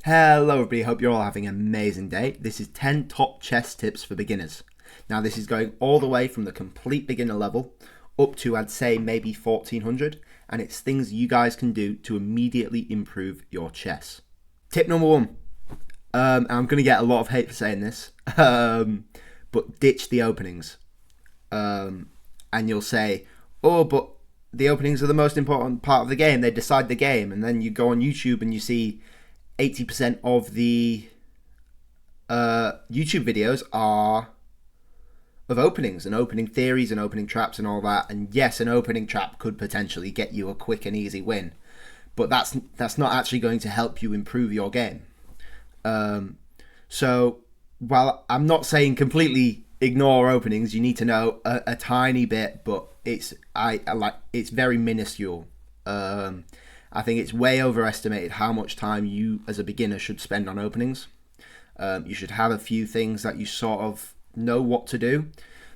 Hello everybody, hope you're all having an amazing day. This is 10 top chess tips for beginners. Now this is going all the way from the complete beginner level up to I'd say maybe 1400, and it's things you guys can do to immediately improve your chess. Tip number one, I'm going to get a lot of hate for saying this, but ditch the openings. And you'll say, oh, but the openings are the most important part of the game, they decide the game, and then you go on YouTube and you see 80% of the YouTube videos are of openings and opening theories and opening traps and all that. And yes, an opening trap could potentially get you a quick and easy win, but that's not actually going to help you improve your game. So while I'm not saying completely ignore openings, you need to know a tiny bit, but it's very minuscule. I think it's way overestimated how much time you as a beginner should spend on openings. You should have a few things that you sort of know what to do.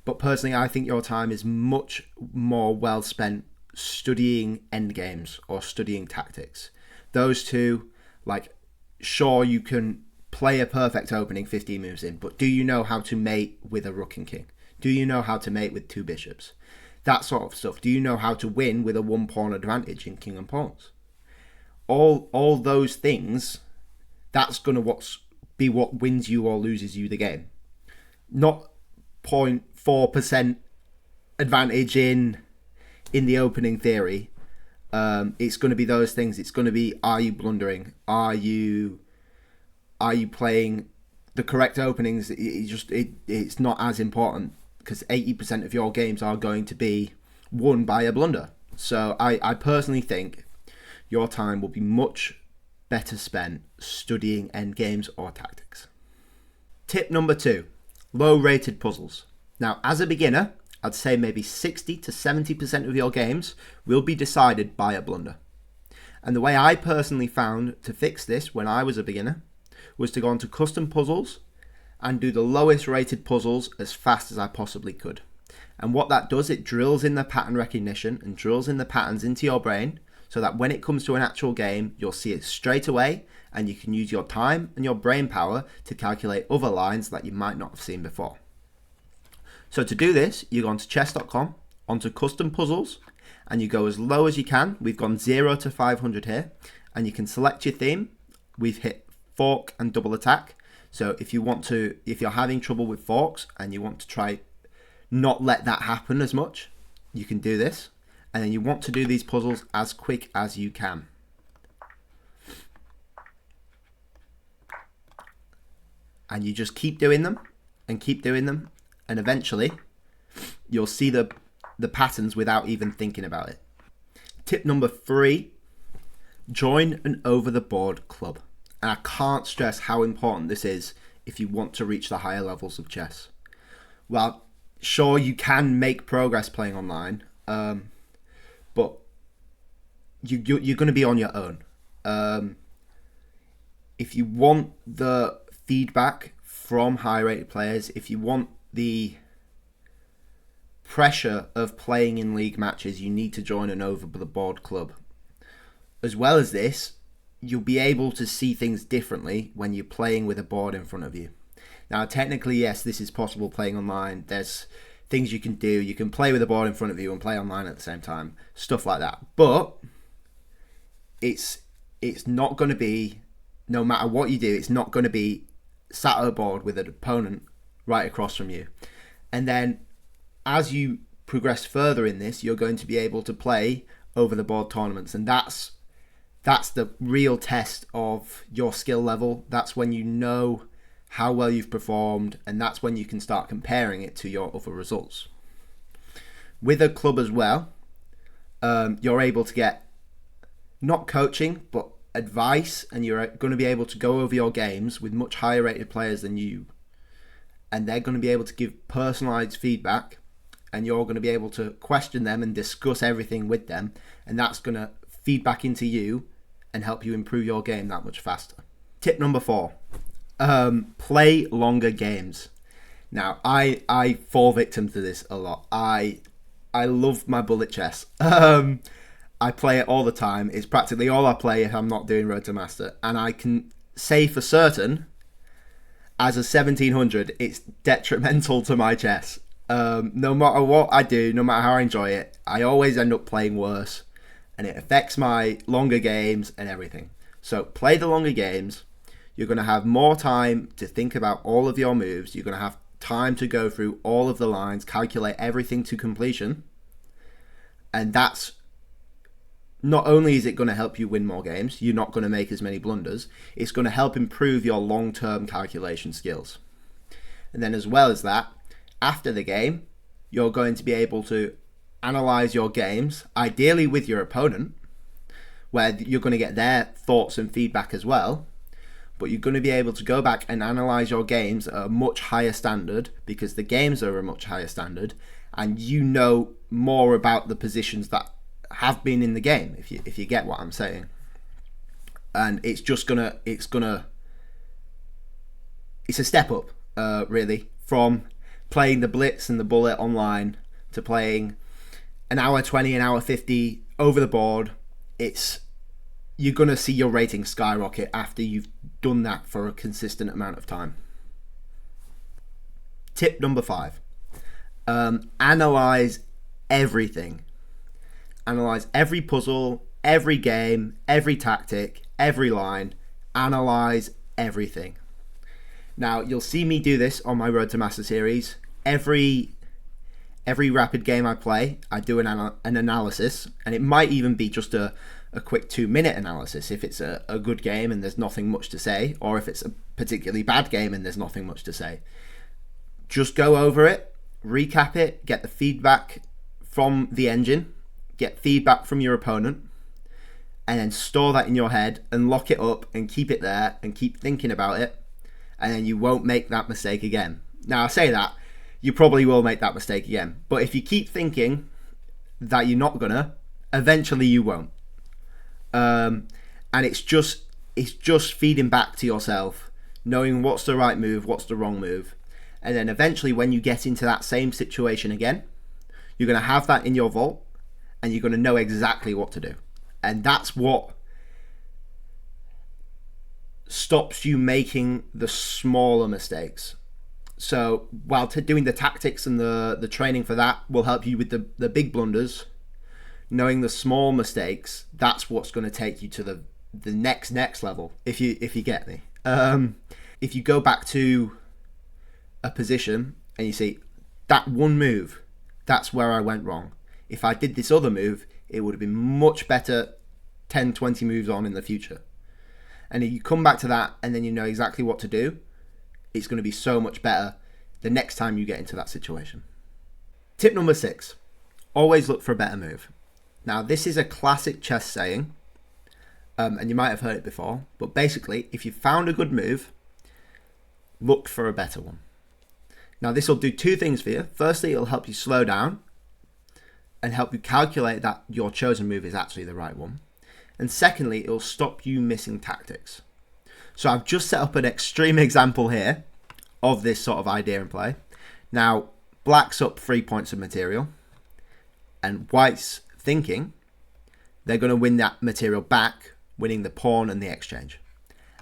But personally, I think your time is much more well spent studying endgames or studying tactics. Those two, sure, you can play a perfect opening 15 moves in, but do you know how to mate with a rook and king? Do you know how to mate with two bishops? That sort of stuff. Do you know how to win with a one pawn advantage in king and pawns? All those things, that's going to be what wins you or loses you the game. Not 0.4% advantage in the opening theory. It's going to be those things. It's going to be, are you blundering? Are you playing the correct openings? It's not as important because 80% of your games are going to be won by a blunder. So I personally think your time will be much better spent studying endgames or tactics. Tip number 2, low-rated puzzles. Now, as a beginner, I'd say maybe 60 to 70% of your games will be decided by a blunder. And the way I personally found to fix this when I was a beginner was to go onto custom puzzles and do the lowest rated puzzles as fast as I possibly could. And what that does, it drills in the pattern recognition and drills in the patterns into your brain, so that when it comes to an actual game, you'll see it straight away and you can use your time and your brain power to calculate other lines that you might not have seen before. So to do this, you go onto chess.com, onto custom puzzles, and you go as low as you can. We've gone 0 to 500 here, and you can select your theme. We've hit fork and double attack. So if you're having trouble with forks and you want to try not let that happen as much, you can do this. And then you want to do these puzzles as quick as you can. And you just keep doing them and keep doing them. And eventually you'll see the patterns without even thinking about it. Tip number 3, join an over the board club. And I can't stress how important this is if you want to reach the higher levels of chess. Well, sure, you can make progress playing online, but you're going to be on your own. If you want the feedback from high-rated players, if you want the pressure of playing in league matches, you need to join an over-the-board club. As well as this, you'll be able to see things differently when you're playing with a board in front of you. Now, technically, yes, this is possible playing online. There's things you can do. You can play with a board in front of you and play online at the same time. Stuff like that. But it's not going to be, no matter what you do, it's not going to be sat at a board with an opponent right across from you. And then as you progress further in this, you're going to be able to play over the board tournaments. And that's the real test of your skill level. That's when you know how well you've performed, and that's when you can start comparing it to your other results. With a club as well, you're able to get not coaching, but advice, and you're going to be able to go over your games with much higher rated players than you, and they're going to be able to give personalized feedback, and you're going to be able to question them and discuss everything with them, and that's going to feed back into you and help you improve your game that much faster. Tip number 4, play longer games. Now, I fall victim to this a lot. I love my bullet chess. I play it all the time. It's practically all I play if I'm not doing Road to Master. And I can say for certain, as a 1700, it's detrimental to my chess. No matter what I do, no matter how I enjoy it, I always end up playing worse, and it affects my longer games and everything. So play the longer games. You're going to have more time to think about all of your moves. You're going to have time to go through all of the lines, calculate everything to completion. And that's not only is it going to help you win more games, you're not going to make as many blunders, it's going to help improve your long-term calculation skills. And then as well as that, after the game, you're going to be able to analyze your games, ideally with your opponent, where you're going to get their thoughts and feedback as well. But you're going to be able to go back and analyze your games at a much higher standard, because the games are a much higher standard, and you know more about the positions that have been in the game, if you get what I'm saying. And it's a step up, really, from playing the Blitz and the Bullet online to playing an hour 20, an hour 50 over the board. You're going to see your rating skyrocket after you've done that for a consistent amount of time. Tip number 5. Analyze everything. Analyze every puzzle, every game, every tactic, every line. Analyze everything. Now, you'll see me do this on my Road to Master series. Every rapid game I play, I do an analysis, and it might even be just a quick 2-minute analysis if it's a good game and there's nothing much to say, or if it's a particularly bad game and there's nothing much to say. Just go over it, recap it, get the feedback from the engine, get feedback from your opponent, and then store that in your head and lock it up and keep it there and keep thinking about it, and then you won't make that mistake again. Now, I say that, you probably will make that mistake again, but if you keep thinking that you're not gonna, eventually you won't. And it's just feeding back to yourself, knowing what's the right move, what's the wrong move, and then eventually when you get into that same situation again, you're going to have that in your vault and you're going to know exactly what to do. And that's what stops you making the smaller mistakes. So while doing the tactics and the training for that will help you with the big blunders, knowing the small mistakes, that's what's going to take you to the next level, if you get me. If you go back to a position and you see that one move, that's where I went wrong. If I did this other move, it would have been much better 10, 20 moves on in the future. And if you come back to that and then you know exactly what to do, it's going to be so much better the next time you get into that situation. Tip number 6, always look for a better move. Now, this is a classic chess saying, and you might have heard it before, but basically, if you found a good move, look for a better one. Now, this will do 2 things for you. Firstly, it'll help you slow down and help you calculate that your chosen move is actually the right one. And secondly, it'll stop you missing tactics. So I've just set up an extreme example here of this sort of idea in play. Now, black's up 3 points of material, and white's thinking they're going to win that material back, winning the pawn and the exchange.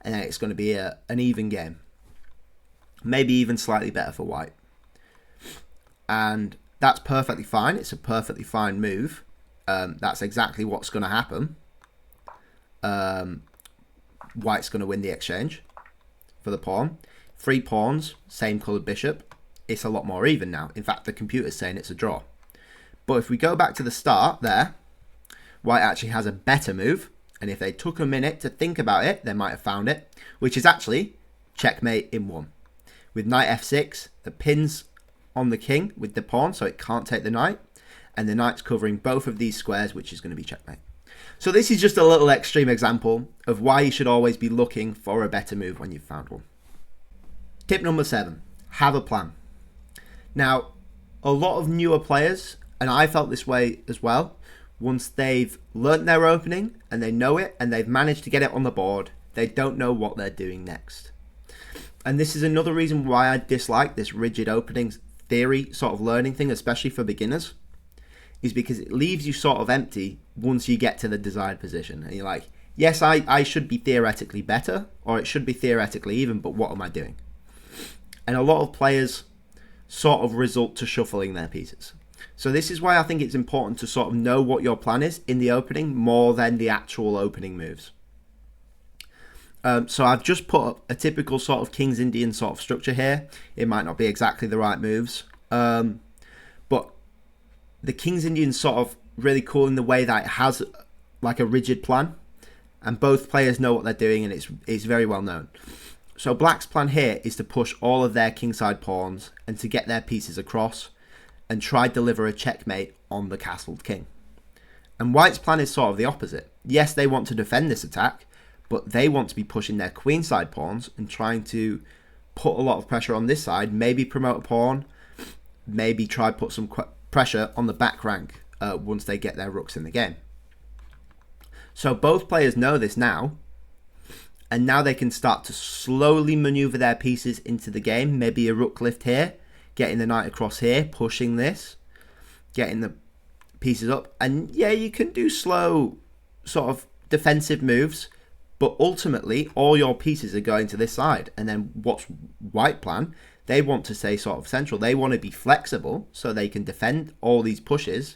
And then it's going to be an even game. Maybe even slightly better for white. And that's perfectly fine. It's a perfectly fine move. That's exactly what's going to happen. White's going to win the exchange for the pawn. 3 pawns, same coloured bishop. It's a lot more even now. In fact, the computer's saying it's a draw. But if we go back to the start there, white actually has a better move. And if they took a minute to think about it, they might have found it, which is actually checkmate in 1. With knight f6, the pin's on the king with the pawn, so it can't take the knight. And the knight's covering both of these squares, which is going to be checkmate. So this is just a little extreme example of why you should always be looking for a better move when you've found one. Tip number 7, have a plan. Now, a lot of newer players, and I felt this way as well, once they've learnt their opening and they know it and they've managed to get it on the board, they don't know what they're doing next. And this is another reason why I dislike this rigid openings theory sort of learning thing, especially for beginners, is because it leaves you sort of empty once you get to the desired position. And you're like, Yes, I should be theoretically better, or it should be theoretically even, but what am I doing? And a lot of players sort of result to shuffling their pieces. So this is why I think it's important to sort of know what your plan is in the opening more than the actual opening moves. So I've just put up a typical sort of King's Indian sort of structure here. It might not be exactly the right moves, but the King's Indian sort of really cool in the way that it has like a rigid plan, and both players know what they're doing, and it's very well known. So Black's plan here is to push all of their kingside pawns and to get their pieces across and try deliver a checkmate on the castled king. And White's plan is sort of the opposite. Yes, they want to defend this attack, but they want to be pushing their queenside pawns and trying to put a lot of pressure on this side, maybe promote a pawn, maybe try put some pressure on the back rank once they get their rooks in the game. So both players know this now, and now they can start to slowly maneuver their pieces into the game. Maybe a rook lift here, getting the knight across here, pushing this, getting the pieces up. And yeah, you can do slow sort of defensive moves, but ultimately all your pieces are going to this side. And then what's White plan? They want to stay sort of central. They want to be flexible so they can defend all these pushes,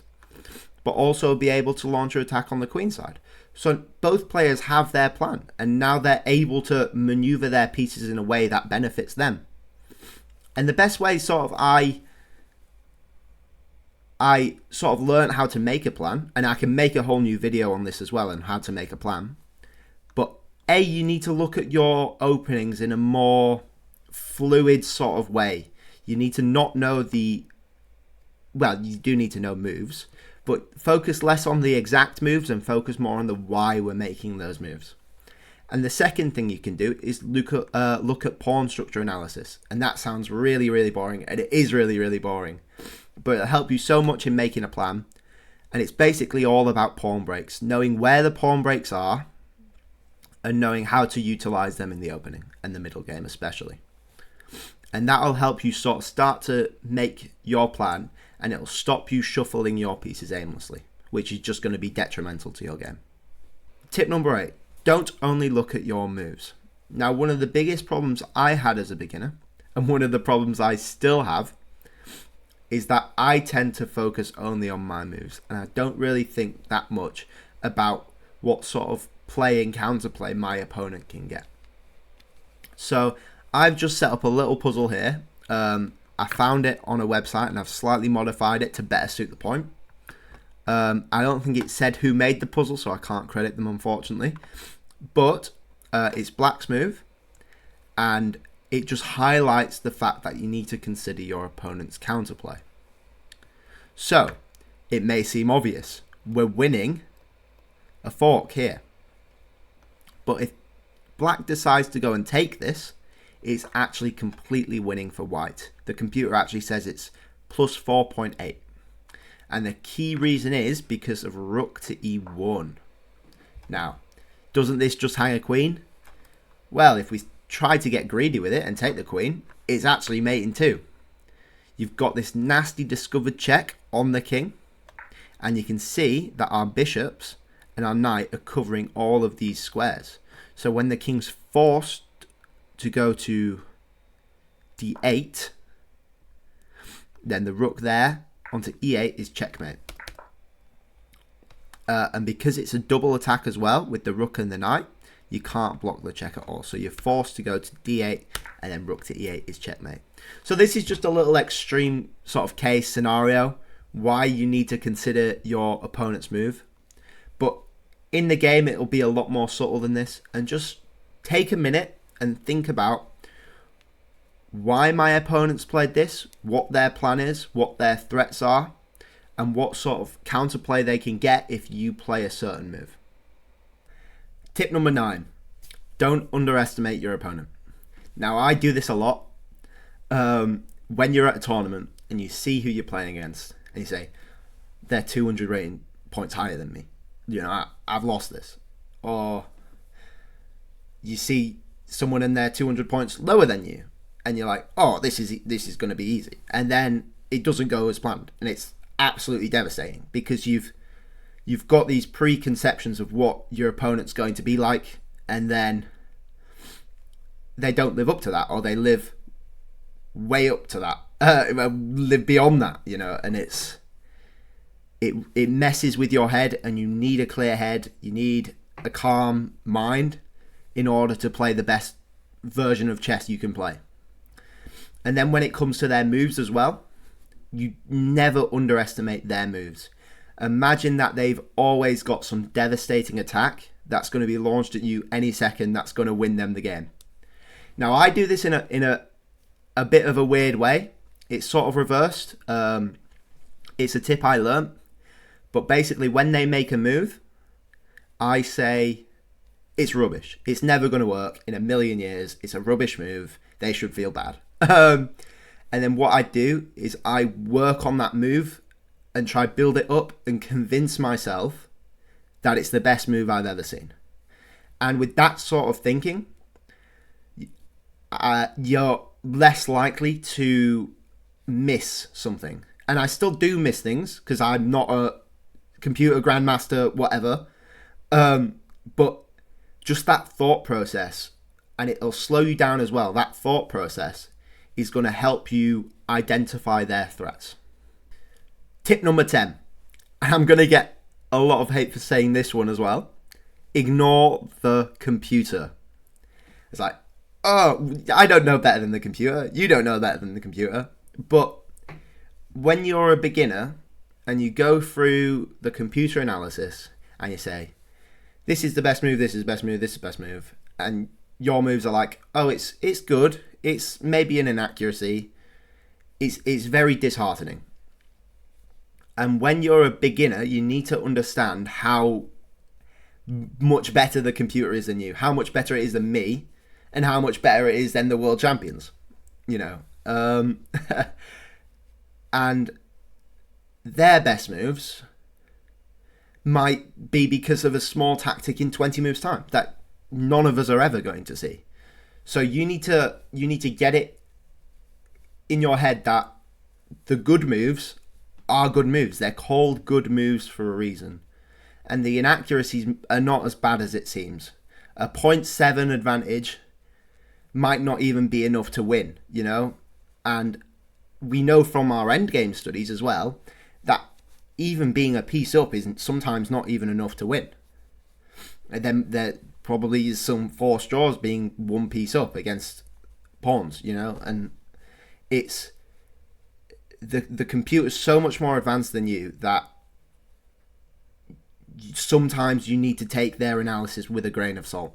but also be able to launch an attack on the queen side. So both players have their plan, and now they're able to maneuver their pieces in a way that benefits them. And the best way sort of I sort of learned how to make a plan, and I can make a whole new video on this as well and how to make a plan. But you need to look at your openings in a more fluid sort of way. You need to not know well, you do need to know moves, but focus less on the exact moves and focus more on the why we're making those moves. And the second thing you can do is look at pawn structure analysis. And that sounds really, really boring, and it is really, really boring. But it'll help you so much in making a plan. And it's basically all about pawn breaks, knowing where the pawn breaks are and knowing how to utilize them in the opening and the middle game especially. And that'll help you sort of start to make your plan, and it'll stop you shuffling your pieces aimlessly, which is just going to be detrimental to your game. Tip number 8, don't only look at your moves. Now, one of the biggest problems I had as a beginner, and one of the problems I still have, is that I tend to focus only on my moves, and I don't really think that much about what sort of play and counterplay my opponent can get. So I've just set up a little puzzle here. I found it on a website and I've slightly modified it to better suit the point. I don't think it said who made the puzzle, so I can't credit them, unfortunately. But it's Black's move, and it just highlights the fact that you need to consider your opponent's counterplay. So it may seem obvious. We're winning a fork here. But if Black decides to go and take this, it's actually completely winning for White. The computer actually says it's plus 4.8. And the key reason is because of rook to e1. Now, doesn't this just hang a queen? Well, if we try to get greedy with it and take the queen, it's actually mating too. You've got this nasty discovered check on the king. And you can see that our bishops and our knight are covering all of these squares. So when the king's forced to go to d8, then the rook there onto e8 is checkmate. And because it's a double attack as well with the rook and the knight, you can't block the check at all. So you're forced to go to d8, and then rook to e8 is checkmate. So this is just a little extreme sort of case scenario why you need to consider your opponent's move. But in the game, it'll be a lot more subtle than this. And just take a minute and think about why my opponents played this, what their plan is, what their threats are, and what sort of counterplay they can get if you play a certain move. Tip number 9, don't underestimate your opponent. Now, I do this a lot. When you're at a tournament and you see who you're playing against, and you say, they're 200 rating points higher than me. You know, I've lost this. Or you see someone in there 200 points lower than you, and you're like, oh, this is going to be easy, and then it doesn't go as planned, and it's absolutely devastating because you've you've got these preconceptions of what your opponent's going to be like, and then they don't live up to that, or they live way up to that, live beyond that, you know, and it messes with your head, and you need a clear head, you need a calm mind in order to play the best version of chess you can play. And then when it comes to their moves as well, you never underestimate their moves. Imagine that they've always got some devastating attack that's going to be launched at you any second that's going to win them the game. Now, I do this in a bit of a weird way. It's sort of reversed. It's a tip I learned. But basically, when they make a move, I say, it's rubbish. It's never going to work in a million years. It's a rubbish move. They should feel bad. And then what I do is I work on that move and try build it up and convince myself that it's the best move I've ever seen. And with that sort of thinking, you're less likely to miss something. And I still do miss things because I'm not a computer grandmaster, whatever. But just that thought process, and it'll slow you down as well. That thought process is going to help you identify their threats. Tip number 10. And I'm going to get a lot of hate for saying this one as well. Ignore the computer. It's like, oh, I don't know better than the computer. You don't know better than the computer. But when you're a beginner and you go through the computer analysis and you say, this is the best move, this is the best move, this is the best move, and your moves are like, oh, it's good, it's maybe an inaccuracy, it's very disheartening. And when you're a beginner, you need to understand how much better the computer is than you, how much better it is than me, and how much better it is than the world champions, you know. And their best moves might be because of a small tactic in 20 moves time that none of us are ever going to see. So you need to get it in your head that the good moves are good moves. They're called good moves for a reason. And the inaccuracies are not as bad as it seems. A 0.7 advantage might not even be enough to win, you know? And we know from our endgame studies as well that even being a piece up isn't sometimes not even enough to win. And then there probably is some forced draws being one piece up against pawns, you know? And it's the computer's so much more advanced than you that sometimes you need to take their analysis with a grain of salt.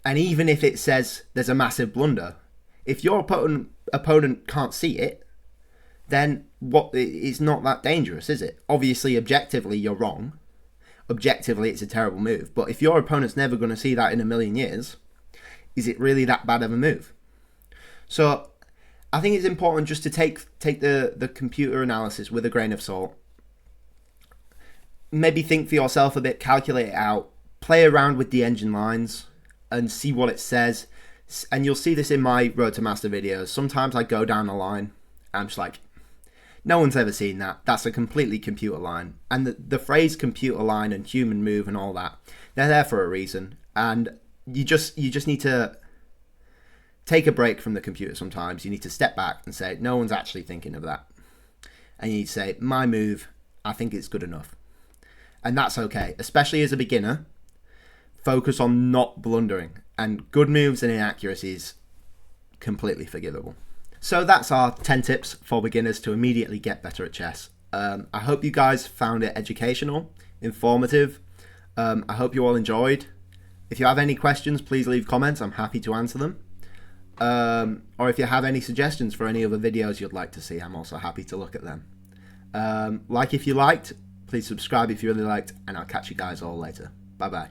And even if it says there's a massive blunder, if your opponent can't see it, then it's not that dangerous, is it? Obviously, objectively, you're wrong. Objectively, it's a terrible move. But if your opponent's never going to see that in a million years, is it really that bad of a move? So I think it's important just to take the computer analysis with a grain of salt. Maybe think for yourself a bit, calculate it out, play around with the engine lines and see what it says. And you'll see this in my Road to Master videos. Sometimes I go down a line, I'm just like, no one's ever seen that. That's a completely computer line. And the phrase computer line and human move and all that, they're there for a reason. And you just need to take a break from the computer sometimes. You need to step back and say, no one's actually thinking of that. And you need to say, my move, I think it's good enough. And that's okay. Especially as a beginner, focus on not blundering. And good moves and inaccuracies, completely forgivable. So that's our 10 tips for beginners to immediately get better at chess. I hope you guys found it educational, informative. I hope you all enjoyed. If you have any questions, please leave comments. I'm happy to answer them. Or if you have any suggestions for any other videos you'd like to see, I'm also happy to look at them. Like if you liked, please subscribe if you really liked, and I'll catch you guys all later. Bye bye.